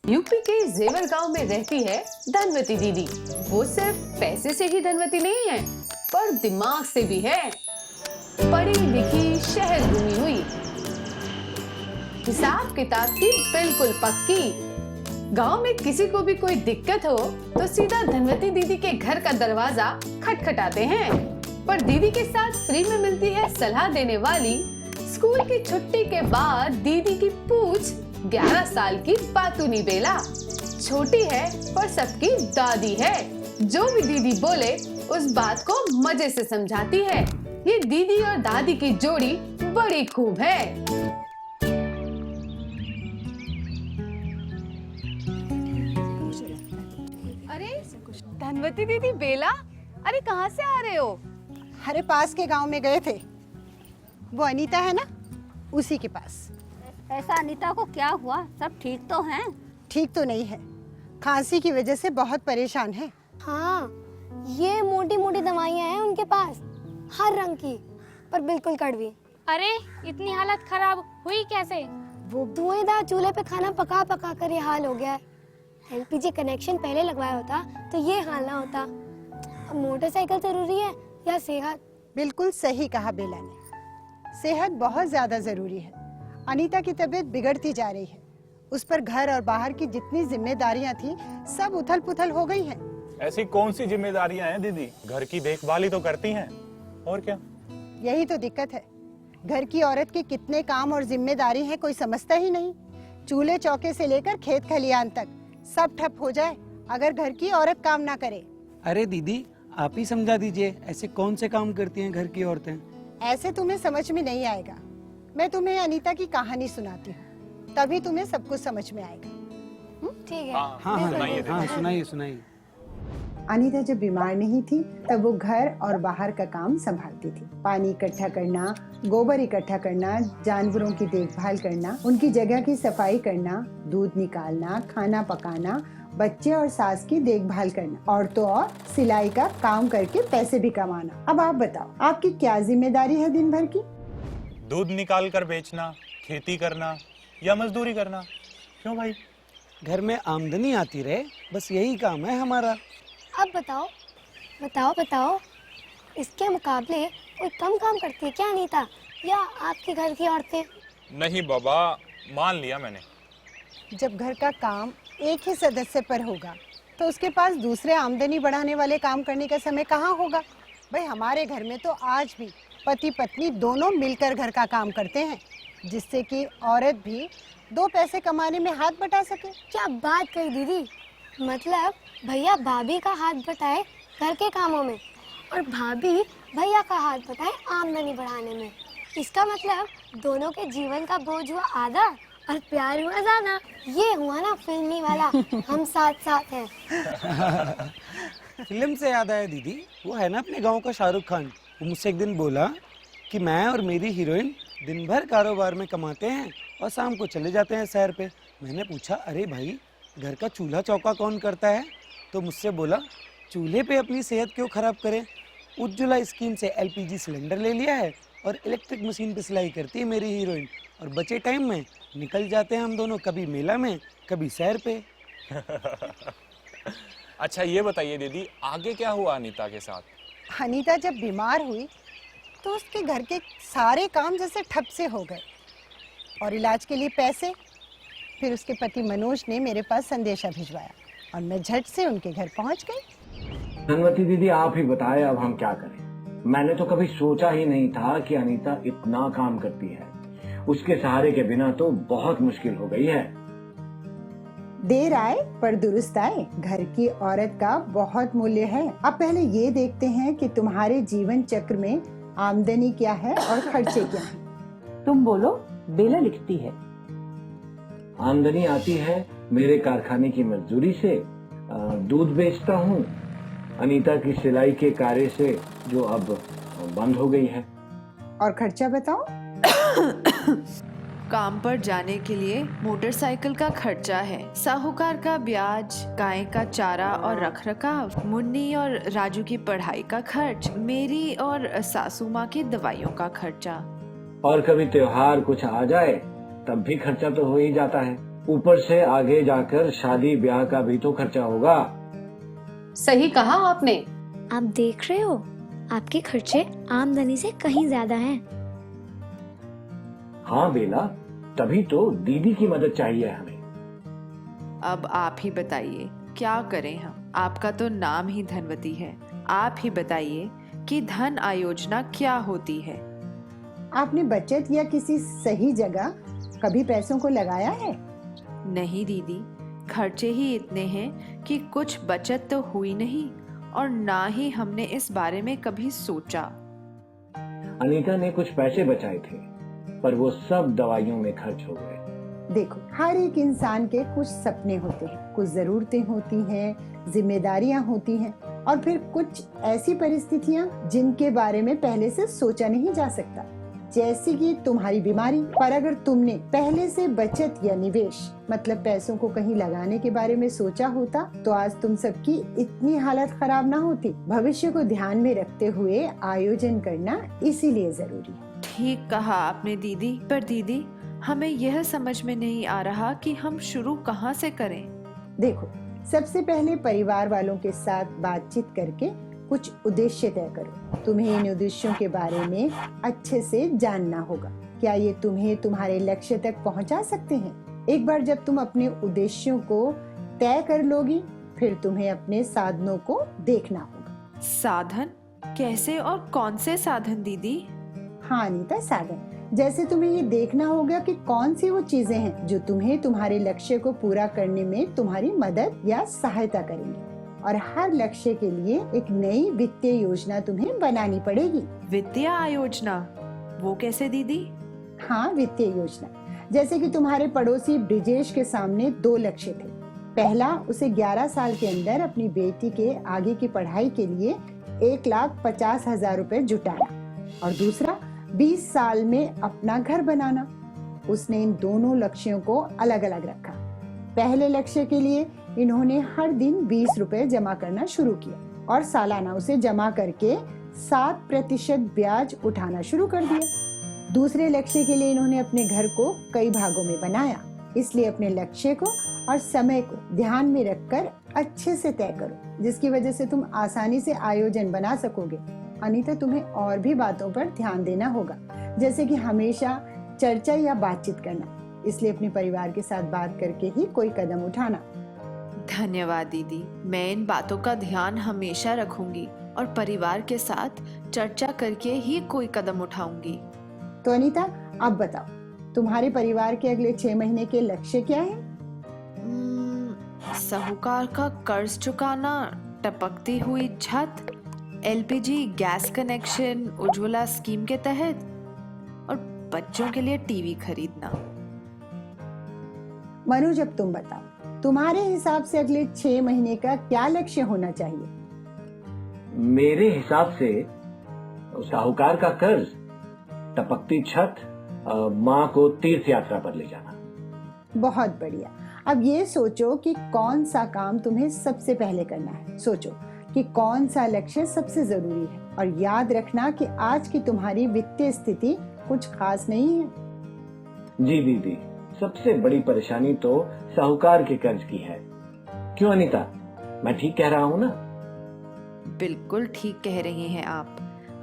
UP के जेवर गांव में रहती है धनवती दीदी। वो सिर्फ पैसे से ही धनवती नहीं है, पर दिमाग से भी है। पढ़ी लिखी, शहर घूमी हुई, हिसाब किताब की बिल्कुल पक्की। गांव में किसी को भी कोई दिक्कत हो तो सीधा धनवती दीदी के घर का दरवाजा खटखटाते हैं। पर दीदी के साथ फ्री में मिलती है सलाह देने वाली। स्कूल की छुट्टी के बाद दीदी की पूछ 11 साल की बातूनी बेला। छोटी है पर सबकी दादी है। जो भी दीदी बोले उस बात को मजे से समझाती है। ये दीदी और दादी की जोड़ी बड़ी खूब है। अरे धनवती दीदी बेला, अरे कहाँ से आ रहे हो? अरे पास के गांव में गए थे। वो अनीता है ना, उसी के पास। ऐसा अनीता को क्या हुआ? सब ठीक तो हैं? ठीक तो नहीं है, खांसी की वजह से बहुत परेशान है। हाँ, ये मोटी मोटी दवाइयाँ हैं उनके पास, हर रंग की, पर बिल्कुल कड़वी। अरे इतनी हालत खराब हुई कैसे? वो धुएंधार चूल्हे पे खाना पका पका कर ये हाल हो गया है। एलपीजी कनेक्शन पहले लगवाया होता तो ये हाल ना होता। अब मोटरसाइकिल जरूरी है या सेहत? बिल्कुल सही कहा बेला ने, सेहत बहुत ज्यादा जरूरी है। अनीता की तबीयत बिगड़ती जा रही है। उस पर घर और बाहर की जितनी जिम्मेदारियां थी सब उथल पुथल हो गई हैं। ऐसी कौन सी जिम्मेदारियां हैं दीदी? घर की देखभाल ही तो करती हैं, और क्या? यही तो दिक्कत है, घर की औरत के कितने काम और जिम्मेदारी हैं कोई समझता ही नहीं। चूल्हे चौके से लेकर खेत खलियान तक सब ठप हो जाए अगर घर की औरत काम ना करे। अरे दीदी आप ही समझा दीजिए, ऐसे कौन से काम करती हैं घर की औरतें? ऐसे तुम्हें समझ में नहीं आएगा। मैं तुम्हें अनीता की कहानी सुनाती हूँ, तभी तुम्हें सब कुछ समझ में आएगा। ठीक है। हाँ हाँ हाँ, सुनाइए सुनाइए। अनीता जब बीमार नहीं थी तब वो घर और बाहर का काम संभालती थी। पानी इकट्ठा करना, गोबर इकट्ठा करना, जानवरों की देखभाल करना, उनकी जगह की सफाई करना, दूध निकालना, खाना पकाना, बच्चे और सास की देखभाल करना, और तो और सिलाई का काम करके पैसे भी कमाना। अब आप बताओ, आपकी क्या जिम्मेदारी है दिन भर की? दूध निकाल कर बेचना, खेती करना या मजदूरी करना। क्यों भाई? घर में आमदनी आती रहे, बस यही काम है हमारा। अब बताओ बताओ बताओ, इसके मुकाबले कोई कम काम करती है क्या अनीता, या आपके घर की औरतें? नहीं बाबा, मान लिया मैंने। जब घर का काम एक ही सदस्य पर होगा तो उसके पास दूसरे आमदनी बढ़ाने वाले काम करने का समय कहाँ होगा? भाई हमारे घर में तो आज भी पति पत्नी दोनों मिलकर घर का काम करते हैं, जिससे कि औरत भी 2 पैसे कमाने में हाथ बटा सके। क्या बात कही दीदी, मतलब भैया भाभी का हाथ बटाए घर के कामों में और भाभी भैया का हाथ बटाए आमदनी बढ़ाने में। इसका मतलब दोनों के जीवन का बोझ हुआ आधा और प्यार हुआ ज्यादा। ये हुआ ना फिल्मी वाला हम साथ साथ हैं। फिल्म से याद आया दीदी, वो है ना अपने गांव का शाहरुख खान, वो मुझसे एक दिन बोला कि मैं और मेरी हीरोइन दिन भर कारोबार में कमाते हैं और शाम को चले जाते हैं सैर पे। मैंने पूछा, अरे भाई घर का चूल्हा चौका कौन करता है? तो मुझसे बोला, चूल्हे पे अपनी सेहत क्यों खराब करें, उज्ज्वला स्कीम से एलपीजी सिलेंडर ले लिया है और इलेक्ट्रिक मशीन पे सिलाई करती है मेरी हीरोइन, और बचे टाइम में निकल जाते हैं हम दोनों, कभी मेला में कभी सैर पे। अच्छा ये बताइए दीदी, आगे क्या हुआ अनीता के साथ? अनीता जब बीमार हुई तो उसके घर के सारे काम जैसे ठप से हो गए, और इलाज के लिए पैसे। फिर उसके पति मनोज ने मेरे पास संदेशा भिजवाया और मैं झट से उनके घर पहुंच गई। धनवती दीदी आप ही बताएं अब हम क्या करें। मैंने तो कभी सोचा ही नहीं था कि अनीता इतना काम करती है। उसके सहारे के बिना तो बहुत मुश्किल हो गई है। देर आए पर दुरुस्त आए, घर की औरत का बहुत मूल्य है। अब पहले ये देखते हैं कि तुम्हारे जीवन चक्र में आमदनी क्या है और खर्चे क्या हैं। तुम बोलो, बेला लिखती है। आमदनी आती है मेरे कारखाने की मजदूरी से, दूध बेचता हूँ, अनीता की सिलाई के कार्य से जो अब बंद हो गई है। और खर्चा बताओ। काम पर जाने के लिए मोटरसाइकिल का खर्चा है, साहूकार का ब्याज, गाय का चारा और रखरखाव, मुन्नी और राजू की पढ़ाई का खर्च, मेरी और सासू माँ की दवाइयों का खर्चा। और कभी त्योहार कुछ आ जाए तब भी खर्चा तो हो ही जाता है। ऊपर से आगे जाकर शादी ब्याह का भी तो खर्चा होगा। सही कहा आपने। आप देख रहे हो, आपके खर्चे आमदनी से कहीं ज्यादा हैं। हाँ बेला, तभी तो दीदी की मदद चाहिए हमें। अब आप ही बताइए क्या करें हम? आपका तो नाम ही धनवती है। आप ही बताइए कि धन आयोजना क्या होती है? आपने बचत या किसी सही जगह कभी पैसों को लगाया है? नहीं दीदी, खर्चे ही इतने हैं कि कुछ बचत तो हुई नहीं और ना ही हमने इस बारे में कभी सोचा। अनीता ने कुछ पैसे बचाए थे, पर वो सब दवाइयों में खर्च हो गए। देखो, हर एक इंसान के कुछ सपने होते हैं, कुछ जरूरतें होती हैं, जिम्मेदारियां होती हैं और फिर कुछ ऐसी परिस्थितियां जिनके बारे में पहले से सोचा नहीं जा सकता, जैसे कि तुम्हारी बीमारी। पर अगर तुमने पहले से बचत या निवेश मतलब पैसों को कहीं लगाने के बारे में सोचा होता तो आज तुम सबकी इतनी हालत खराब ना होती। भविष्य को ध्यान में रखते हुए आयोजन करना इसीलिए जरूरी है। ठीक कहा आपने दीदी। पर दीदी, हमें यह समझ में नहीं आ रहा कि हम शुरू कहाँ से करें। देखो, सबसे पहले परिवार वालों के साथ बातचीत करके कुछ उद्देश्य तय करो। तुम्हें इन उद्देश्यों के बारे में अच्छे से जानना होगा। क्या ये तुम्हें तुम्हारे लक्ष्य तक पहुंचा सकते हैं? एक बार जब तुम अपने उद्देश्यों को तय कर लोगी, फिर तुम्हें अपने साधनों को देखना होगा। साधन? कैसे और कौन से साधन दीदी? हाँ अनीता, साधन जैसे तुम्हें ये देखना होगा कि कौन सी वो चीजें हैं जो तुम्हें तुम्हारे लक्ष्य को पूरा करने में तुम्हारी मदद या सहायता करेंगी। और हर लक्ष्य के लिए एक नई वित्तीय योजना तुम्हें बनानी पड़ेगी। वित्तीय आयोजना? वो कैसे दीदी? हाँ, वित्तीय योजना। जैसे कि तुम्हारे पड़ोसी ब्रिजेश के सामने 2 लक्ष्य थे। पहला, उसे 11 साल के अंदर अपनी बेटी के आगे की पढ़ाई के लिए 1,50,000 रुपए जुटाना और दूसरा 20 साल में अपना घर बनाना। उसने इन दोनों लक्ष्यों को अलग अलग रखा। पहले लक्ष्य के लिए इन्होंने हर दिन 20 रुपए जमा करना शुरू किया और सालाना उसे जमा करके 7% ब्याज उठाना शुरू कर दिया। दूसरे लक्ष्य के लिए इन्होंने अपने घर को कई भागों में बनाया, इसलिए अपने लक्ष्य को और समय को ध्यान में रखकर अच्छे से तय करो, जिसकी वजह से तुम आसानी से आयोजन बना सकोगे। अनीता, तुम्हें और भी बातों पर ध्यान देना होगा, जैसे कि हमेशा चर्चा या बातचीत करना, इसलिए अपने परिवार के साथ बात करके ही कोई कदम उठाना। धन्यवाद दीदी, मैं इन बातों का ध्यान हमेशा रखूंगी और परिवार के साथ चर्चा करके ही कोई कदम उठाऊंगी। तो अनीता, अब बताओ, तुम्हारे परिवार के अगले 6 महीने के लक्ष्य क्या है? साहूकार का कर्ज चुकाना, टपकती हुई छत, LPG gas connection Ujjwala scheme के तहत और बच्चों के लिए टीवी खरीदना। मनोज, अब तुम बताओ, तुम्हारे हिसाब से अगले 6 महीने का क्या लक्ष्य होना चाहिए? मेरे हिसाब से साहूकार का कर्ज, टपकती छत, माँ को तीर्थ यात्रा पर ले जाना। बहुत बढ़िया। अब ये सोचो कि कौन सा काम तुम्हें सबसे पहले करना है। सोचो कि कौन सा लक्ष्य सबसे जरूरी है और याद रखना कि आज की तुम्हारी वित्तीय स्थिति कुछ खास नहीं है। जी दीदी, सबसे बड़ी परेशानी तो साहूकार के कर्ज की है। क्यों अनीता, मैं ठीक कह रहा हूँ ना? बिल्कुल ठीक कह रहे हैं आप।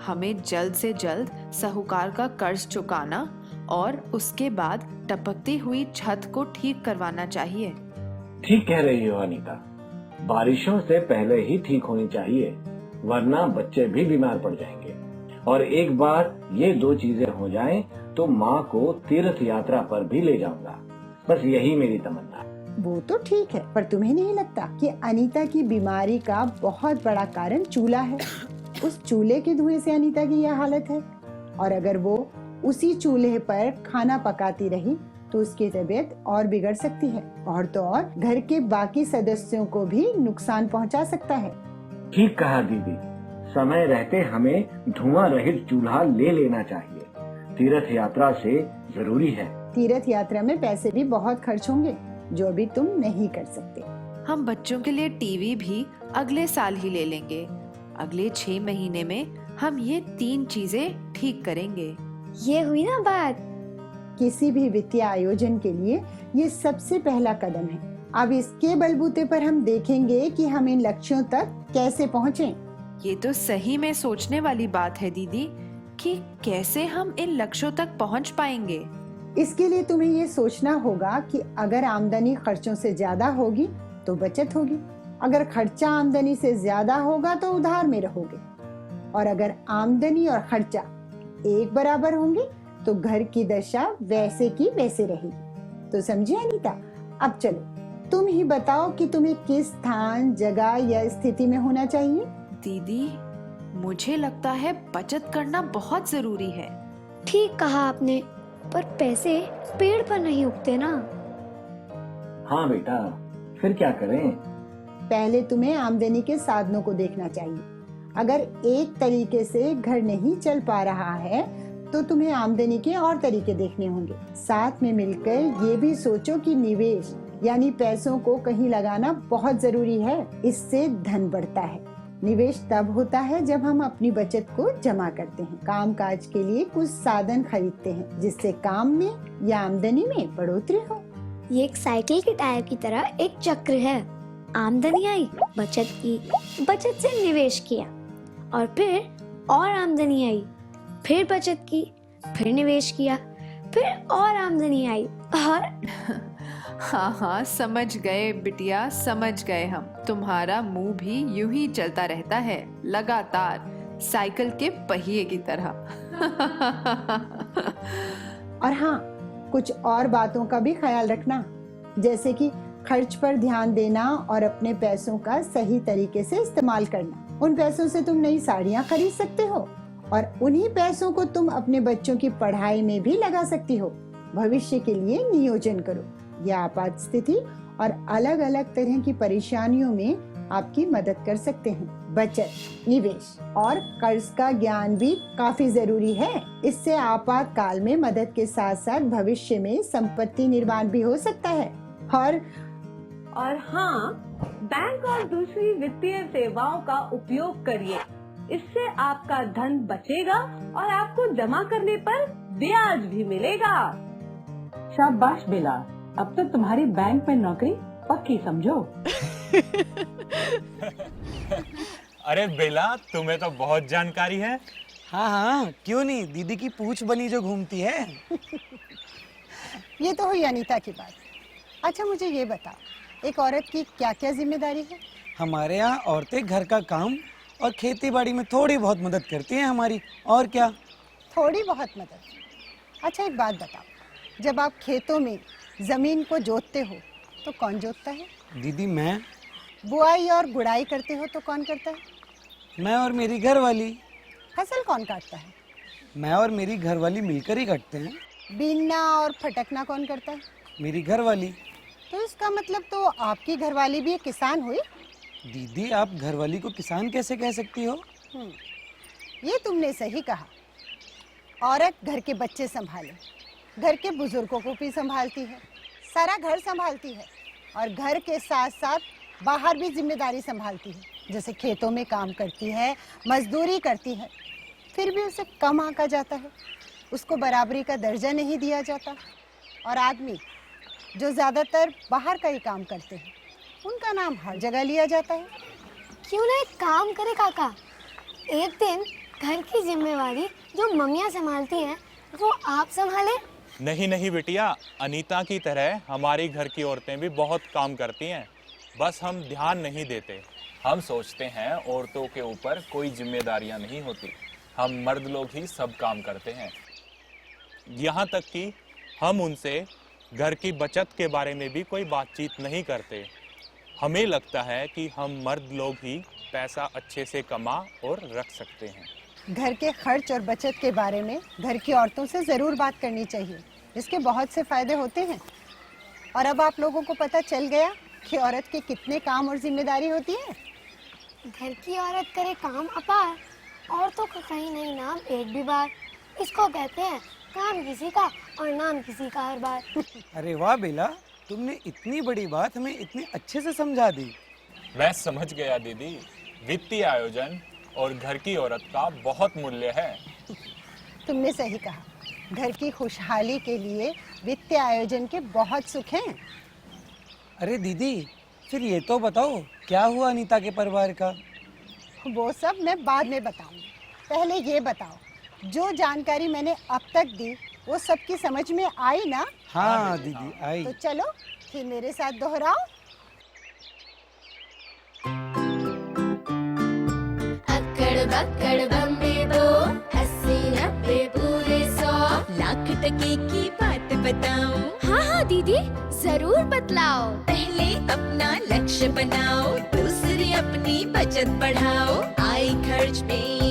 हमें जल्द से जल्द साहूकार का कर्ज चुकाना और उसके बाद टपकती हुई छत को ठीक करवाना चाहिए। ठीक कह रही हो अनीता, बारिशों से पहले ही ठीक होनी चाहिए, वरना बच्चे भी बीमार पड़ जाएंगे। और एक बार ये 2 चीजें हो जाएं, तो माँ को तीर्थ यात्रा पर भी ले जाऊंगा। बस यही मेरी तमन्ना है। वो तो ठीक है, पर तुम्हें नहीं लगता कि अनीता की बीमारी का बहुत बड़ा कारण चूल्हा है? उस चूल्हे के धुएं से अनीता की यह हालत है, और अगर वो उसी चूल्हे पर खाना पकाती रही तो उसकी तबीयत और बिगड़ सकती है, और तो और घर के बाकी सदस्यों को भी नुकसान पहुंचा सकता है। ठीक कहा दीदी, समय रहते हमें धुआं रहित चूल्हा ले लेना चाहिए। तीर्थ यात्रा से जरूरी है। तीर्थ यात्रा में पैसे भी बहुत खर्च होंगे, जो अभी तुम नहीं कर सकते। हम बच्चों के लिए टीवी भी अगले साल ही ले लेंगे। अगले 6 महीने में हम ये 3 चीजें ठीक करेंगे। ये हुई ना बात। किसी भी वित्तीय आयोजन के लिए ये सबसे पहला कदम है। अब इसके बलबूते पर हम देखेंगे कि हम इन लक्ष्यों तक कैसे पहुँचें। ये तो सही में सोचने वाली बात है दीदी कि कैसे हम इन लक्ष्यों तक पहुंच पाएंगे। इसके लिए तुम्हें ये सोचना होगा कि अगर आमदनी खर्चों से ज्यादा होगी तो बचत होगी, अगर खर्चा आमदनी से ज्यादा होगा तो उधार में रहोगे, और अगर आमदनी और खर्चा एक बराबर होंगे तो घर की दशा वैसे की वैसे रहेगी। तो समझे अनीता? अब चलो तुम ही बताओ कि तुम्हें किस स्थान, जगह या स्थिति में होना चाहिए। दीदी, मुझे लगता है बचत करना बहुत जरूरी है। ठीक कहा आपने, पर पैसे पेड़ पर नहीं उगते ना। हाँ बेटा, फिर क्या करें? पहले तुम्हें आमदनी के साधनों को देखना चाहिए। अगर एक तरीके से घर नहीं चल पा रहा है तो तुम्हें आमदनी के और तरीके देखने होंगे। साथ में मिलकर ये भी सोचो कि निवेश यानी पैसों को कहीं लगाना बहुत जरूरी है। इससे धन बढ़ता है। निवेश तब होता है जब हम अपनी बचत को जमा करते हैं, काम काज के लिए कुछ साधन खरीदते हैं जिससे काम में या आमदनी में बढ़ोतरी हो। ये एक साइकिल के टायर की तरह एक चक्र है। आमदनी आई, बचत की, बचत से निवेश किया, और फिर और आमदनी आई, फिर बचत की, फिर निवेश किया, फिर और आमदनी आई, और हाँ हाँ, समझ गए बिटिया, समझ गए हम। तुम्हारा मुंह भी यूं ही चलता रहता है, लगातार साइकिल के पहिए की तरह। और हाँ, कुछ और बातों का भी ख्याल रखना, जैसे कि खर्च पर ध्यान देना और अपने पैसों का सही तरीके से इस्तेमाल करना। उन पैसों से तुम नई साड़ियाँ खरीद सकते हो और उन्हीं पैसों को तुम अपने बच्चों की पढ़ाई में भी लगा सकती हो। भविष्य के लिए नियोजन करो। यह आपात स्थिति और अलग अलग तरह की परेशानियों में आपकी मदद कर सकते हैं। बचत, निवेश और कर्ज का ज्ञान भी काफी जरूरी है। इससे आपातकाल में मदद के साथ साथ भविष्य में संपत्ति निर्माण भी हो सकता है। और हाँ, बैंक और दूसरी वित्तीय सेवाओं का उपयोग करिए। इससे आपका धन बचेगा और आपको जमा करने पर ब्याज भी मिलेगा। शाबाश बेला, अब तो तुम्हारी बैंक में नौकरी पक्की समझो। अरे बेला, तुम्हें तो बहुत जानकारी है। हाँ हाँ, क्यों नहीं, दीदी की पूंछ बनी जो घूमती है। ये तो हुई अनीता की बात। अच्छा मुझे ये बताओ, एक औरत की क्या क्या जिम्मेदारी है? हमारे यहाँ औरतें घर का काम और खेती बाड़ी में थोड़ी बहुत मदद करती हैं हमारी, और क्या। थोड़ी बहुत मदद। अच्छा एक बात बताओ, जब आप खेतों में जमीन को जोतते हो तो कौन जोतता है? दीदी मैं। बुआई और गुड़ाई करते हो तो कौन करता है? मैं और मेरी घरवाली। फसल कौन काटता है? मैं और मेरी घरवाली मिलकर ही काटते हैं। बीनना और फटकना कौन करता है? मेरी घरवाली। तो इसका मतलब तो आपकी घरवाली भी एक किसान हुई। दीदी, आप घरवाली को किसान कैसे कह सकती हो? ये तुमने सही कहा। औरत घर के बच्चे संभाले, घर के बुजुर्गों को भी संभालती है, सारा घर संभालती है और घर के साथ साथ बाहर भी जिम्मेदारी संभालती है, जैसे खेतों में काम करती है, मजदूरी करती है। फिर भी उसे कम आंका जाता है, उसको बराबरी का दर्जा नहीं दिया जाता। और आदमी जो ज़्यादातर बाहर का ही काम करते हैं, उनका नाम हर जगह लिया जाता है। क्यों ना एक काम करे काका, एक दिन घर की जिम्मेवारी जो मम्मियाँ संभालती हैं वो आप संभाले। नहीं नहीं बिटिया, अनीता की तरह हमारी घर की औरतें भी बहुत काम करती हैं, बस हम ध्यान नहीं देते। हम सोचते हैं औरतों के ऊपर कोई जिम्मेदारियां नहीं होती, हम मर्द लोग ही सब काम करते हैं। यहाँ तक कि हम उनसे घर की बचत के बारे में भी कोई बातचीत नहीं करते। हमें लगता है कि हम मर्द लोग ही पैसा अच्छे से कमा और रख सकते हैं। घर के खर्च और बचत के बारे में घर की औरतों से ज़रूर बात करनी चाहिए, इसके बहुत से फायदे होते हैं। और अब आप लोगों को पता चल गया कि औरत के कितने काम और जिम्मेदारी होती है। घर की औरत करे काम अपार, औरतों का कहीं नहीं नाम एक भी बार। इसको कहते हैं काम किसी का और नाम किसी का हर बार। अरे वाह बेला, तुमने इतनी बड़ी बात हमें इतने अच्छे से समझा दी। मैं समझ गया दीदी, वित्तीय आयोजन और घर की औरत का बहुत मूल्य है। तुमने सही कहा, घर की खुशहाली के लिए वित्तीय आयोजन के बहुत सुख हैं। अरे दीदी, फिर ये तो बताओ क्या हुआ अनीता के परिवार का? वो सब मैं बाद में बताऊंगी। पहले ये बताओ, जो जानकारी मैंने अब तक दी वो सबकी समझ में आई ना? हाँ दीदी, आई। तो चलो फिर मेरे साथ दोहराओ। अक्कड़ बक्कड़ बम्बे दो, 80 90 पूरे 100, लाख टके की बात बताऊं? हाँ हाँ दीदी, जरूर बतलाओ। पहले अपना लक्ष्य बनाओ, दूसरी अपनी बचत बढ़ाओ, आय खर्च में